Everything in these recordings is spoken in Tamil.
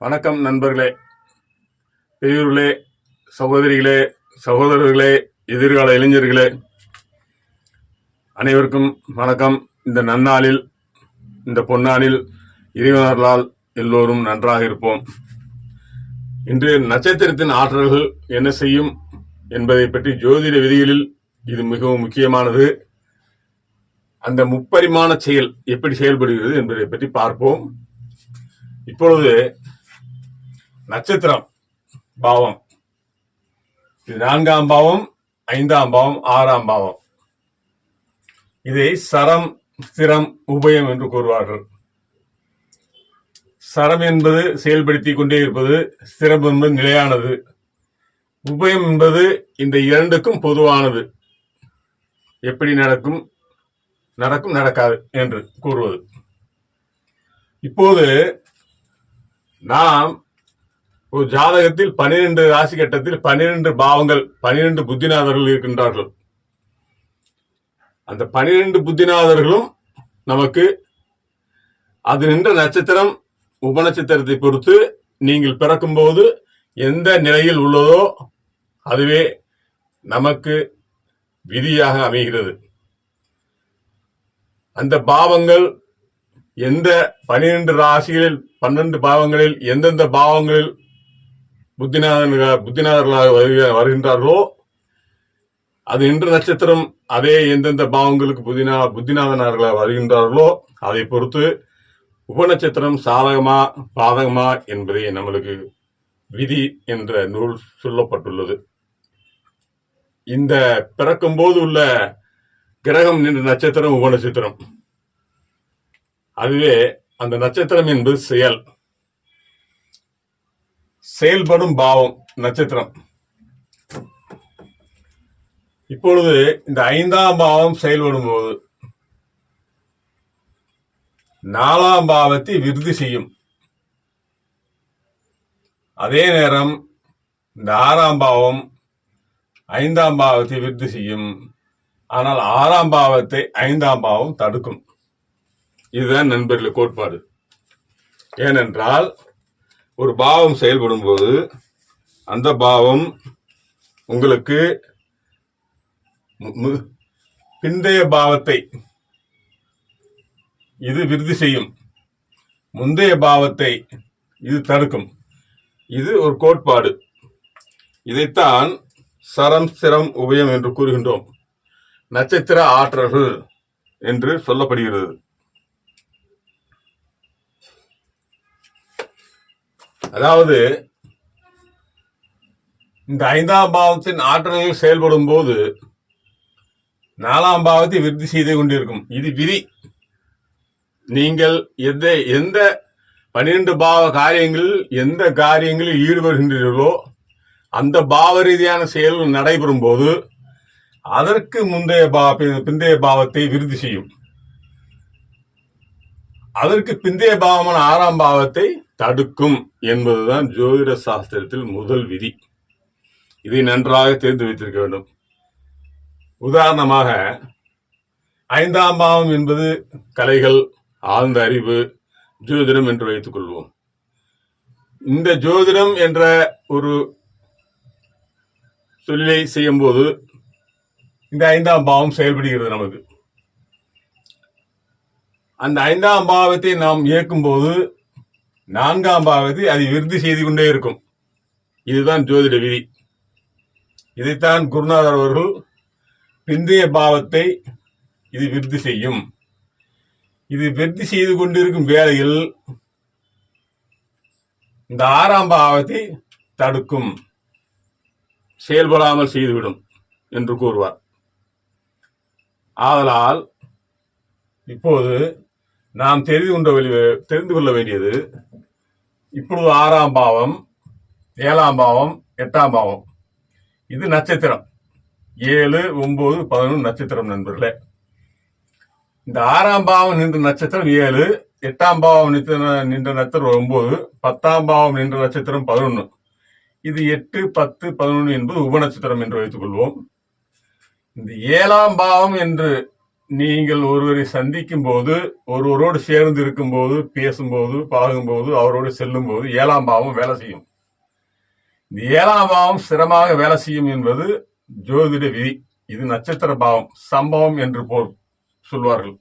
வணக்கம் நண்பர்களே, பெரியோர்களே, சகோதரிகளே, சகோதரர்களே, எதிர்கால இளைஞர்களே, அனைவருக்கும் வணக்கம். இந்த நன்னாளில், இந்த பொன்னாளில் இறைவனர்களால் எல்லோரும் நன்றாக இருப்போம். இன்று நட்சத்திரத்தின் ஆற்றல்கள் என்ன செய்யும் என்பதை பற்றி ஜோதிட விதிகளில் இது மிகவும் முக்கியமானது. அந்த முப்பரிமாண செயல் எப்படி செயல்படுகிறது என்பதை பற்றி பார்ப்போம். இப்பொழுது நட்சத்திரம் பாவம், இது 4ஆம் பாவம், 5ஆம் பாவம், 6ஆம் பாவம். இதை சரம், ஸ்திரம், உபயம் என்று கூறுவார்கள். சரம் என்பது செயல்படுத்திக் கொண்டே இருப்பது, ஸ்திரம் என்பது நிலையானது, உபயம் என்பது இந்த இரண்டுக்கும் பொதுவானது. எப்படி நடக்கும் நடக்காது என்று கூறுவது. இப்போது நாம் ஒரு ஜாதகத்தில் 12 ராசி கட்டத்தில் 12 பாவங்கள், 12 புத்திநாதர்கள் இருக்கின்றார்கள். அந்த 12 புத்திநாதர்களும் நமக்கு அது நின்ற நட்சத்திரம், உபநட்சத்திரத்தை பொறுத்து நீங்கள் பிறக்கும் போது எந்த நிலையில் உள்ளதோ அதுவே நமக்கு விதியாக அமைகிறது. அந்த பாவங்கள் எந்த 12 ராசிகளில் 12 பாவங்களில் எந்தெந்த பாவங்களில் புத்திநாதர்களாக வருகின்றார்களோ அது இன்று நட்சத்திரம் அதே எந்தெந்த பாவங்களுக்கு புத்திநாதனார்களாக வருகின்றார்களோ அதை பொறுத்து உபநட்சத்திரம் சாதகமா பாதகமா என்பதை நம்மளுக்கு விதி என்ற நூல் சொல்லப்பட்டுள்ளது. இந்த பிறக்கும் போது உள்ள கிரகம் நின்ற நட்சத்திரம் உபநட்சத்திரம். அதுவே அந்த நட்சத்திரம் என்பது செயல்படும் பாவம் நட்சத்திரம். இப்பொழுது இந்த 5ஆம் பாவம் செயல்படும் போது 4ஆம் பாவத்தை விருத்தி செய்யும். அதே நேரம் இந்த 6ஆம் பாவம் 5ஆம் பாவத்தை விருத்தி செய்யும். ஆனால் 6ஆம் பாவத்தை 5ஆம் பாவம் தடுக்கும். இதுதான் நண்பர்கள் கோட்பாடு. ஏனென்றால் ஒரு பாவம் செயல்படும் போது அந்த பாவம் உங்களுக்கு பிந்தைய பாவத்தை இது விருத்தி செய்யும், முந்தைய பாவத்தை இது தடுக்கும். இது ஒரு கோட்பாடு. இதைத்தான் சரம், ஸ்திரம், உபயம் என்று கூறுகின்றோம். நட்சத்திர ஆற்றல்கள் என்று சொல்லப்படுகிறது. அதாவது இந்த 5ஆம் பாவத்தின் ஆற்றல்கள் செயல்படும் போது 4ஆம் பாவத்தை விருத்தி செய்து கொண்டிருக்கும். இது விதி. நீங்கள் எந்த 12 பாவ காரியங்களில் எந்த காரியங்களில் ஈடுபடுகின்றீர்களோ அந்த பாவ ரீதியான செயல்கள் நடைபெறும் போது அதற்கு பிந்தைய பாவத்தை விருத்தி செய்யும். அதற்கு பிந்தைய பாவமான 6ஆம் பாவத்தை தடுக்கும் என்பதுதான் ஜோதிட சாஸ்திரத்தில் முதல் விதி. இதை நன்றாக தெரிந்து வைத்திருக்க வேண்டும். உதாரணமாக 5ஆம் பாவம் என்பது கலைகள், ஆழ்ந்த அறிவு, ஜோதிடம் என்று வைத்துக் கொள்வோம். இந்த ஜோதிடம் என்ற ஒரு தொழிலை செய்யும் போது இந்த 5ஆம் பாவம் செயல்படுகிறது. நமக்கு அந்த 5ஆம் பாவத்தை நாம் இயக்கும் போது 4ஆம் பாவத்தை அதை விருத்தி செய்து கொண்டே இருக்கும். இதுதான் ஜோதிட விதி. இதைத்தான் குருநாதர் அவர்கள் பிந்தைய பாவத்தை இது விருத்தி செய்யும். இது விருத்தி செய்து கொண்டிருக்கும் வேளையில் இந்த 6ஆம் பாவத்தை தடுக்கும், செயல்படாமல் செய்துவிடும் என்று கூறுவார். ஆதலால் இப்போது நாம் தெரிந்து கொள்ள வேண்டியது, இப்பொழுது 6ஆம் பாவம், 7ஆம் பாவம், 8ஆம் பாவம், இது நட்சத்திரம். 7, 9, 11 நட்சத்திரம் நண்பர்களே. இந்த 6ஆம் பாவம் நின்ற நட்சத்திரம் 7, 8ஆம் பாவம் நின்ற நட்சத்திரம் 9, 10ஆம் பாவம் நின்ற நட்சத்திரம் 11. இது 8, 10, 11 என்பது உபநட்சத்திரம் என்று வைத்துக் கொள்வோம். இந்த 7ஆம் பாவம் என்று நீங்கள் ஒருவரை சந்திக்கும் போது, ஒருவரோடு சேர்ந்து இருக்கும்போது, பேசும்போது, பழகும்போது, அவரோடு செல்லும் போது 7ஆம் பாவம் வேலை செய்யும். இந்த 7ஆம் பாவம் சிரமமாக வேலை செய்யும் என்பது ஜோதிட விதி. இது நட்சத்திர பாவம், சம்பவம் என்று சொல்வார்கள்.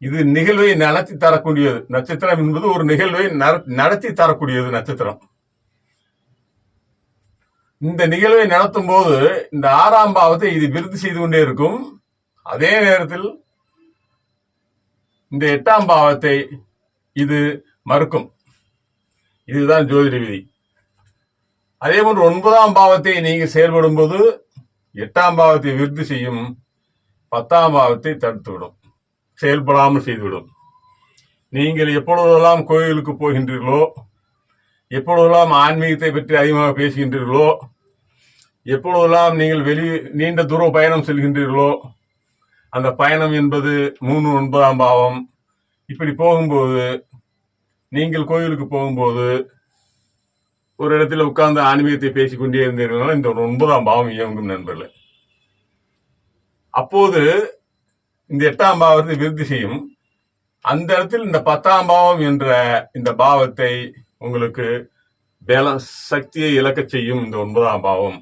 இது நிகழ்வை நடத்தி தரக்கூடியது. நட்சத்திரம் என்பது ஒரு நிகழ்வை நடத்தி தரக்கூடியது நட்சத்திரம். இந்த நிகழ்வை நடத்தும் போது இந்த 6ஆம் பாவத்தை இது விருத்தி செய்து கொண்டே இருக்கும். அதே நேரத்தில் இந்த 8ஆம் பாவத்தை இது மறுக்கும். இதுதான் ஜோதிட விதி. அதே போன்று 9ஆம் பாவத்தை நீங்க செயல்படும் போது 8ஆம் பாவத்தை விருத்தி செய்யும், 10ஆம் பாவத்தை தடுத்துவிடும், செயல்படாமல் செய்துவிடும். நீங்கள் எப்பொழுதெல்லாம் கோயிலுக்கு போகின்றீர்களோ, எப்பொழுதெல்லாம் ஆன்மீகத்தை பற்றி அதிகமாக பேசுகின்றீர்களோ, எப்பொழுதெல்லாம் நீங்கள் நீண்ட தூர பயணம் செல்கின்றீர்களோ, அந்த பயணம் என்பது 3, 9ஆம் பாவம். இப்படி போகும்போது, நீங்கள் கோயிலுக்கு போகும்போது ஒரு இடத்துல உட்கார்ந்து ஆன்மீகத்தை பேசிக்கொண்டே இருந்தீர்கள், இந்த 9ஆம் பாவம் இயங்கும் நண்பர்களே. அப்போது இந்த 8ஆம் பாவத்தை விருத்தி செய்யும். அந்த இடத்தில் இந்த 10ஆம் பாவம் என்ற இந்த பாவத்தை உங்களுக்கு சக்தியை இழக்க செய்யும். இந்த 9ஆம் பாவம்.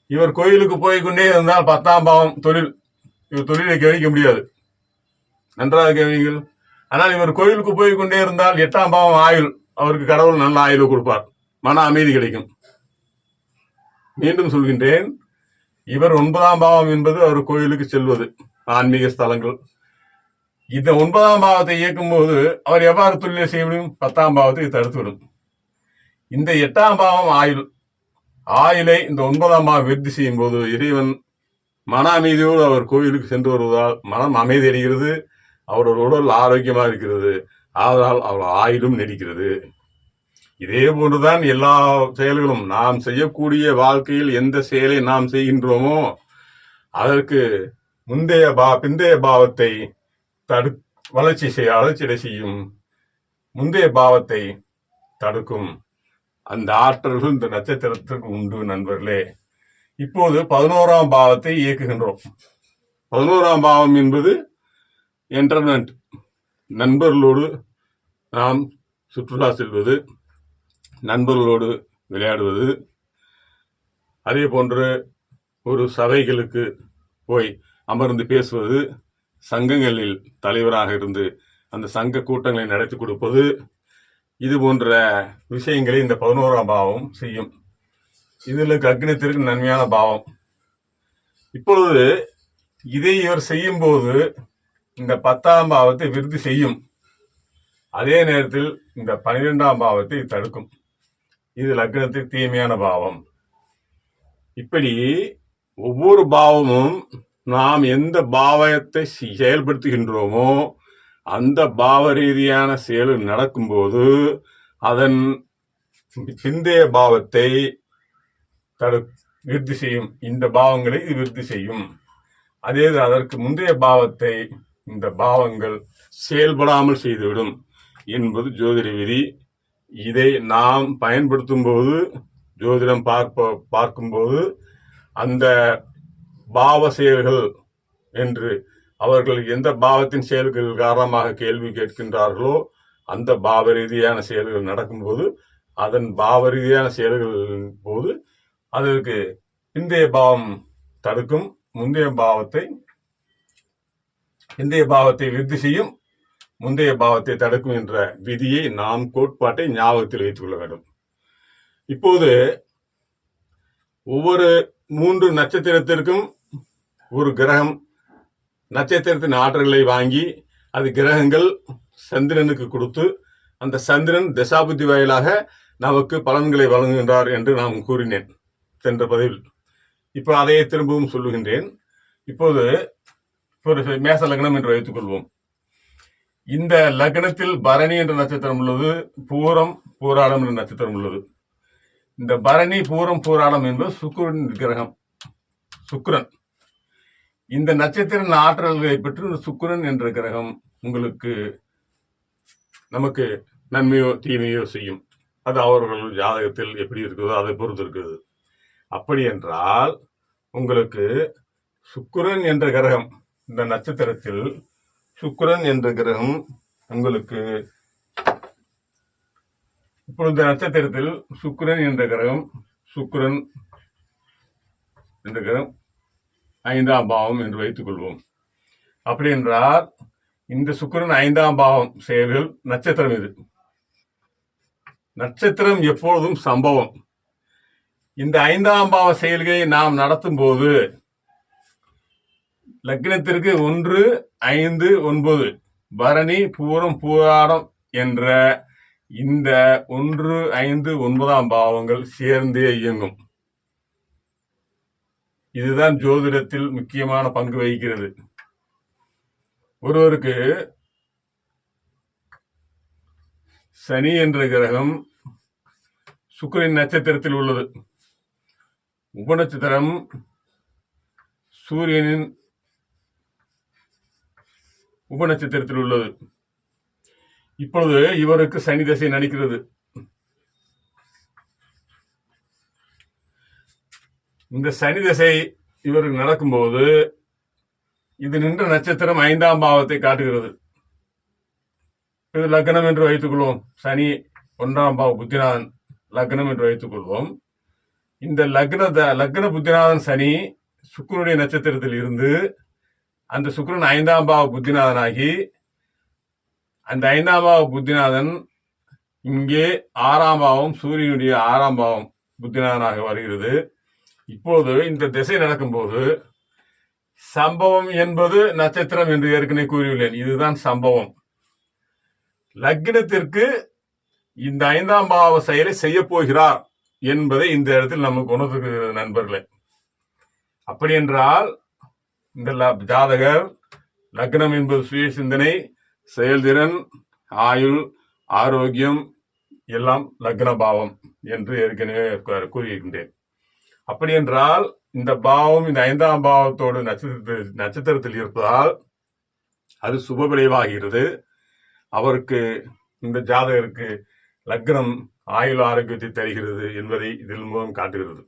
இவர் கோயிலுக்கு போய்கொண்டே இருந்தால் 10ஆம் பாவம் இவர் தொழிலை கவனிக்க முடியாது. நன்றாக கவனிங்கள். ஆனால் இவர் கோயிலுக்கு போய்கொண்டே இருந்தால் 8ஆம் பாவம் ஆயுள், அவருக்கு கடவுள் நல்ல ஆயுளை கொடுப்பார், மன அமைதி கிடைக்கும். மீண்டும் சொல்கின்றேன், இவர் 9ஆம் பாவம் என்பது அவர் கோயிலுக்கு செல்வது, ஆன்மீக ஸ்தலங்கள். இந்த 9ஆம் பாவத்தை இயக்கும் போது அவர் எவ்வாறு தொழிலை செய்ய முடியும்? 10ஆம் பாவத்தை தடுத்துவிடும். இந்த 8ஆம் பாவம் ஆயுளை இந்த 9ஆம் பாவம் விருத்தி செய்யும் போது இறைவன் மன அமைதியோடு அவர் கோயிலுக்கு சென்று வருவதால் மனம் அமைதி அடைகிறது, அவரோட உடல் ஆரோக்கியமா இருக்கிறது, ஆதலால் அவர் ஆயுளும் நீடிக்கிறது. இதே போன்றுதான் எல்லா செயல்களும். நாம் செய்யக்கூடிய வாழ்க்கையில் எந்த செயலை நாம் செய்கின்றோமோ அதற்கு பிந்தைய பாவத்தை வளர்ச்சியடை செய்யும், முந்தைய பாவத்தை தடுக்கும். அந்த ஆற்றல்கள் இந்த நட்சத்திரத்திற்கு உண்டு நண்பர்களே. இப்போது 11ஆம் பாவத்தை இயக்குகின்றோம். 11ஆம் பாவம் என்பது என்டர்மெண்ட், நண்பர்களோடு நாம் சுற்றுலா செல்வது, நண்பர்களோடு விளையாடுவது, அதே போன்று ஒரு சபைகளுக்கு போய் அமர்ந்து பேசுவது, சங்கங்களில் தலைவராக இருந்து அந்த சங்க கூட்டங்களை நடத்தி கொடுப்பது, இது போன்ற விஷயங்களை இந்த 11ஆம் பாவம் செய்யும். இதில் அக்னியத்திற்கு நன்மையான பாவம். இப்பொழுது இதை இவர் செய்யும் போது இந்த 10ஆம் பாவத்தை விருத்தி செய்யும். அதே நேரத்தில் இந்த 12ஆம் பாவத்தை தடுக்கும். இது லக்னத்துக்கு தீமையான பாவம். இப்படி ஒவ்வொரு பாவமும் நாம் எந்த பாவத்தை செயல்படுத்துகின்றோமோ அந்த பாவ ரீதியான செயல் நடக்கும்போது அதன் பிந்தைய பாவத்தை விருத்தி செய்யும். இந்த பாவங்களை இது விருத்தி செய்யும். அதே அதற்கு முந்தைய பாவத்தை இந்த பாவங்கள் செயல்படாமல் செய்துவிடும் என்பது ஜோதிட விதி. இதை நாம் பயன்படுத்தும் போது, ஜோதிடம் பார்க்கும்போது அந்த பாவ செயல்கள் என்று அவர்கள் எந்த பாவத்தின் செயல்கள் காரணமாக கேள்வி கேட்கின்றார்களோ அந்த பாவ ரீதியான செயல்கள் நடக்கும்போது அதன் பாவ ரீதியான செயல்களின் போது அதற்கு பிந்தைய பாவம் தடுக்கும், முந்தைய பாவத்தை விருத்தி செய்யும், முந்தைய பாவத்தை தடுக்கும் என்ற விதியை நாம் கோட்பாட்டை ஞாபகத்தில் வைத்துக் கொள்ள வேண்டும். இப்போது ஒவ்வொரு 3 நட்சத்திரத்திற்கும் ஒரு கிரகம் நட்சத்திரத்தின் ஆற்றல்களை வாங்கி அது கிரகங்கள் சந்திரனுக்கு கொடுத்து அந்த சந்திரன் தசாபுத்தி வாயிலாக நமக்கு பலன்களை வழங்குகின்றார் என்று நாம் கூறினேன் சென்ற பதிவில். இப்போ அதையே திரும்பவும் சொல்லுகின்றேன். இப்போது ஒரு மேச லக்னம் என்று வைத்துக் கொள்வோம். இந்த லக்னத்தில் பரணி என்ற நட்சத்திரம் உள்ளது, பூரம் பூராடம் என்ற நட்சத்திரம் உள்ளது. இந்த பரணி பூரம் பூராடம் என்பது சுக்கிரன் கிரகம், சுக்கிரன். இந்த நட்சத்திர ஆற்றல்களை பெற்று இந்த சுக்கிரன் என்ற கிரகம் நமக்கு நன்மையோ தீமையோ செய்யும். அது அவர்கள் ஜாதகத்தில் எப்படி இருக்குதோ அதை பொறுத்து இருக்கிறது. அப்படி என்றால் உங்களுக்கு சுக்கிரன் என்ற கிரகம் இந்த நட்சத்திரத்தில் சுக்கிரன் என்ற கிரகம் உங்களுக்கு இப்பொழுது இந்த நட்சத்திரத்தில் சுக்கிரன் என்ற கிரகம் ஐந்தாம் பாவம் என்று வைத்துக் கொள்வோம். அப்படி என்றால் இந்த சுக்கிரன் ஐந்தாம் பாவம் செயல்கள் நட்சத்திரம். இது நட்சத்திரம் எப்பொழுதும் சம்பவம். இந்த ஐந்தாம் பாவ செயல்களை நாம் நடத்தும் போது லக்னத்திற்கு 1, 5, 9 பரணி பூரம் பூராடம் என்ற இந்த 1, 5, 9ஆம் பாவங்கள் சேர்ந்தே இயங்கும். இதுதான் ஜோதிடத்தில் முக்கியமான பங்கு வகிக்கிறது. ஒருவருக்கு சனி என்ற கிரகம் சுக்கிரன் நட்சத்திரத்தில் உள்ளது. உபநட்சத்திரம் சூரியனின் உபநட்சத்திரத்தில் உள்ளது. இப்பொழுது இவருக்கு சனி தசை நடக்கிறது. இந்த சனி தசை இவருக்கு நடக்கும்போது இது நின்ற நட்சத்திரம் 5ஆம் பாவத்தை காட்டுகிறது. இது லக்னம் என்று வைத்துக் கொள்வோம். சனி 1ஆம் பாவ புத்திநாதன் லக்னம் என்று வைத்துக் கொள்வோம். இந்த லக்ன புத்திநாதன் சனி சுக்கிரனுடைய நட்சத்திரத்தில் இருந்து அந்த சுக்கிரன் 5ஆம் பாவ புத்திநாதனாகி அந்த 5ஆம் பாவ புத்திநாதன் இங்கே 6ஆம் பாவம் சூரியனுடைய 6ஆம் பாவம் புத்திநாதனாக வருகிறது. இப்போது இந்த திசை நடக்கும்போது சம்பவம் என்பது நட்சத்திரம் என்று ஏற்கனவே கூறியுள்ளேன். இதுதான் சம்பவம். லக்னத்திற்கு இந்த 5ஆம் பாவ செயலை செய்ய போகிறார் என்பதை இந்த இடத்தில் நமக்கு உணர்த்துகிறது நண்பர்களே. அப்படி என்றால் இந்த ஜாதகர் லக்னம் என்பது சுய சிந்தனை, செயல்திறன், ஆயுள், ஆரோக்கியம் எல்லாம் லக்ன பாவம் என்று ஏற்கனவே கூறியிருக்கின்றேன். அப்படி என்றால் இந்த பாவம் இந்த 5ஆம் பாவத்தோடு நட்சத்திரத்தில் இருப்பதால் அது சுப விளைவாகிறது. அவருக்கு இந்த ஜாதகருக்கு லக்னம் ஆயுள் ஆரோக்கியத்தை தருகிறது என்பதை இதில் மூலம் காட்டுகிறது.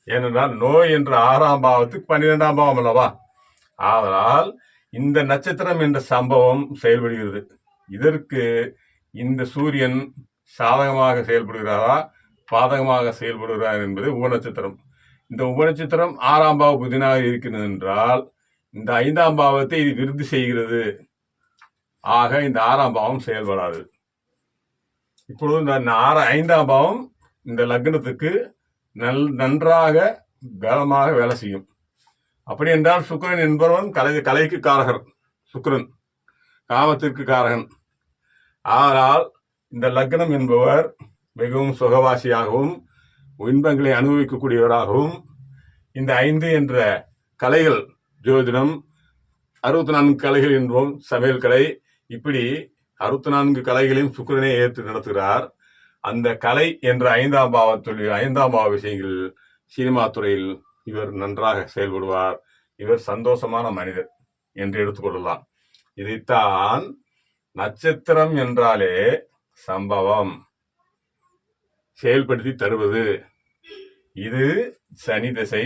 ஏனென்றால் நோய் என்ற 6ஆம் பாவத்துக்கு 12ஆம் பாவம் அல்லவா. ஆதலால் இந்த நட்சத்திரம் என்ற சம்பவம் செயல்படுகிறது. இதற்கு இந்த சூரியன் சாதகமாக செயல்படுகிறாரா பாதகமாக செயல்படுகிறார் என்பது உபநட்சத்திரம். இந்த உபநட்சத்திரம் 6ஆம் பாவ புதினாக இருக்கிறது என்றால் இந்த 5ஆம் பாவத்தை இது விருத்தி செய்கிறது. ஆக இந்த 6ஆம் பாவம் செயல்படாது. இப்பொழுது இந்த 5ஆம் பாவம் இந்த லக்னத்துக்கு நன்றாக பலமாக வேலை செய்யும். அப்படி என்றால் சுக்கிரன் என்பவன் கலைக்கு காரகர். சுக்கிரன் காமத்திற்கு காரகன். ஆனால் இந்த லக்னம் என்பவர் மிகவும் சுகவாசியாகவும் இன்பங்களை அனுபவிக்கக்கூடியவராகவும் இந்த 5 என்ற கலைகள் ஜோதிடம் 64 கலைகள் என்போம், சமையல் கலை, இப்படி 64 கலைகளையும் சுக்கிரனே ஏற்று நடத்துகிறார். அந்த கலை என்ற 5ஆம் பாவத்தில் 5ஆம் பாவ விஷயங்கள் சினிமா துறையில் இவர் நன்றாக செயல்படுவார். இவர் சந்தோஷமான மனிதர் என்று எடுத்துக்கொள்ளலாம். இதைத்தான் நட்சத்திரம் என்றாலே சம்பவம் செயல்படுத்தி தருவது. இது சனி திசை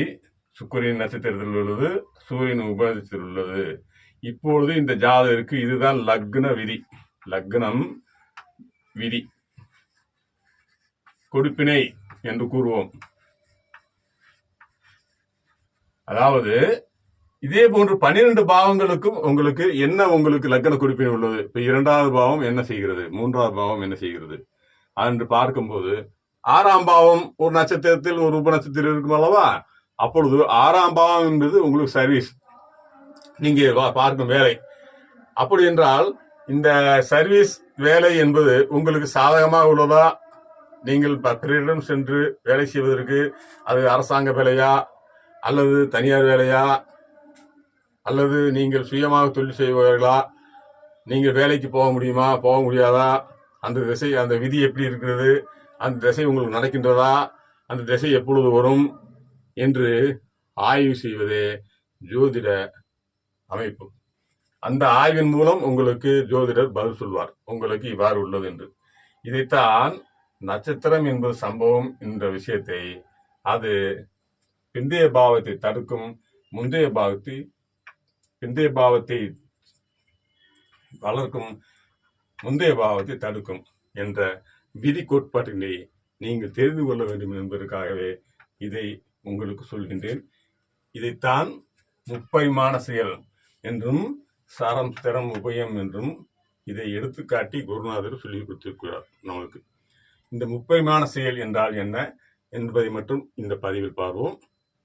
சுக்கிரன் நட்சத்திரத்தில் உள்ளது, சூரியன் உபநட்சத்திரத்தில் உள்ளது. இப்பொழுது இந்த ஜாதகருக்கு இதுதான் லக்ன விதி. லக்னம் விதி கொடுப்பினை என்று கூறுவோம். அதாவது இதே போன்று 12 பாவங்களுக்கும் உங்களுக்கு லக்ன குறிப்பினை உள்ளது. இப்ப 2வது பாவம் என்ன செய்கிறது, 3வது பாவம் என்ன செய்கிறது என்று பார்க்கும்போது 6ஆம் பாவம் ஒரு நட்சத்திரத்தில் ஒரு உப நட்சத்திரம் இருக்கும் அல்லவா. அப்பொழுது 6ஆம் பாவம் என்பது உங்களுக்கு சர்வீஸ், நீங்க பார்க்கும் வேலை. அப்படி என்றால் இந்த சர்வீஸ் வேலை என்பது உங்களுக்கு சாதகமாக உள்ளதா, நீங்கள் பிறரிடம் சென்று வேலை செய்வதற்கு அது அரசாங்க வேலையா அல்லது தனியார் வேலையா அல்லது நீங்கள் சுயமாக தொழில் செய்வீர்களா, நீங்கள் வேலைக்கு போக முடியுமா போக முடியாதா, அந்த திசை அந்த விதி எப்படி இருக்கிறது, அந்த திசை உங்களுக்கு நடக்கின்றதா, அந்த திசை எப்பொழுது வரும் என்று ஆய்வு செய்வதே ஜோதிட அமைப்பு. அந்த ஆய்வின் மூலம் உங்களுக்கு ஜோதிடர் பதில் சொல்வார், உங்களுக்கு இவ்வாறு உள்ளது என்று. இதைத்தான் நட்சத்திரம் என்பது சம்பவம் என்ற விஷயத்தை அது பிந்தைய பாவத்தை தடுக்கும், முந்தைய பாவத்தை பிந்தைய பாவத்தை வளர்க்கும், முந்தைய பாவத்தை தடுக்கும் என்ற விதி கோட்பாட்டினை நீங்கள் தெரிந்து கொள்ள வேண்டும் என்பதற்காகவே இதை உங்களுக்கு சொல்கின்றேன். இதைத்தான் முப்பரிமாண செயல் என்றும் சாரம் திறம் உபயம் என்றும் இதை எடுத்துக்காட்டி குருநாதர் சொல்லிக் கொடுத்திருக்கிறார் நமக்கு. இந்த முப்பரிமாண செயல் என்றால் என்ன என்பதை மட்டும் இந்த பதிவில் பார்ப்போம்.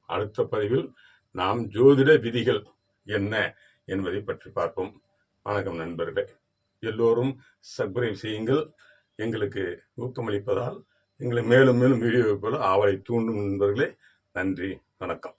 அடுத்த பதிவில் நாம் ஜோதிட விதிகள் என்ன என்பதை பற்றி பார்ப்போம். வணக்கம் நண்பர்களே, எல்லோரும் சப்ஸ்கிரைப் செய்யுங்கள். எங்களுக்கு ஊக்கமளிப்பதால் எங்களை மேலும் மேலும் வீடியோ போல ஆவலை தூண்டும் நண்பர்களே. நன்றி, வணக்கம்.